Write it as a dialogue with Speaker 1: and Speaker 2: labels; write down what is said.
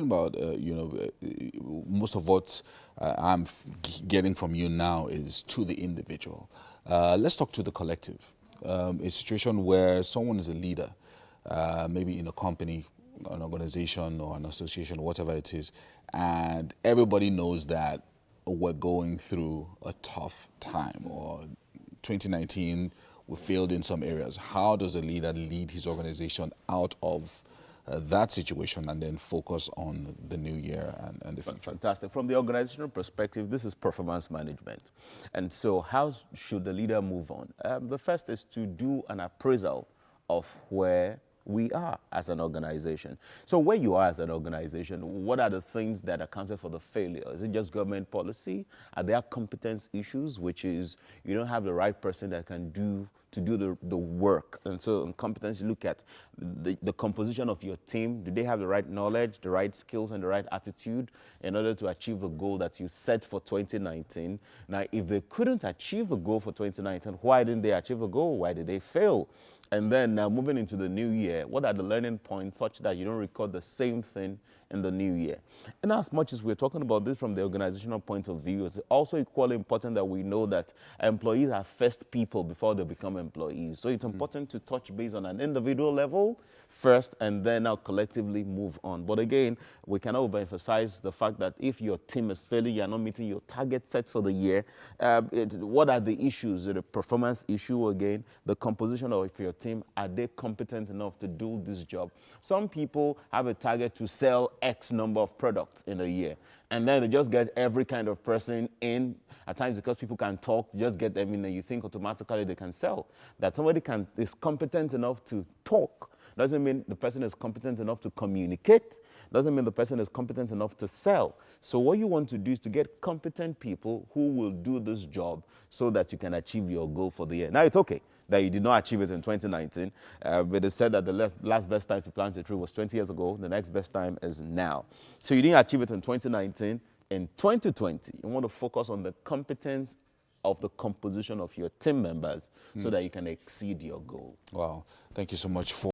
Speaker 1: About most of what I'm getting from you now is to the individual. Let's talk to the collective. A situation where someone is a leader, maybe in a company, an organization, or an association, or whatever it is, and everybody knows that we're going through a tough time, or 2019 we failed in some areas. How does a leader lead his organization out of that situation and then focus on the new year and the future?
Speaker 2: Fantastic. From the organizational perspective, this is performance management. And so how should the leader move on? The first is to do an appraisal of where we are as an organization. So where you are as an organization, what are the things that accounted for the failure? Is it just government policy? Are there competence issues, which is you don't have the right person that can do the work? And so in competence, you look at the composition of your team. Do they have the right knowledge, the right skills, and the right attitude in order to achieve the goal that you set for 2019? Now, if they couldn't achieve the goal for 2019, why didn't they achieve the goal? Why did they fail? And then now moving into the new year, what are the learning points such that you don't record the same thing in the new year? And as much as we're talking about this from the organizational point of view, it's also equally important that we know that employees are first people before they become employees. So it's important to touch base on an individual level first and then now collectively move on. But again, we cannot overemphasize the fact that if your team is failing, you're not meeting your target set for the year, what are the issues? Is it a performance issue again? The composition of your team, are they competent enough to do this job? Some people have a target to sell X number of products in a year, and then they just get every kind of person in. At times, because people can talk, just get them in and you think automatically they can sell. That somebody is competent enough to talk doesn't mean the person is competent enough to communicate, doesn't mean the person is competent enough to sell. So what you want to do is to get competent people who will do this job so that you can achieve your goal for the year. Now, it's okay that you did not achieve it in 2019, but they said that the last best time to plant a tree was 20 years ago. The next best time is now. So you didn't achieve it in 2019. In 2020, you want to focus on the competence of the composition of your team members so that you can exceed your goal.
Speaker 1: Wow. Thank you so much for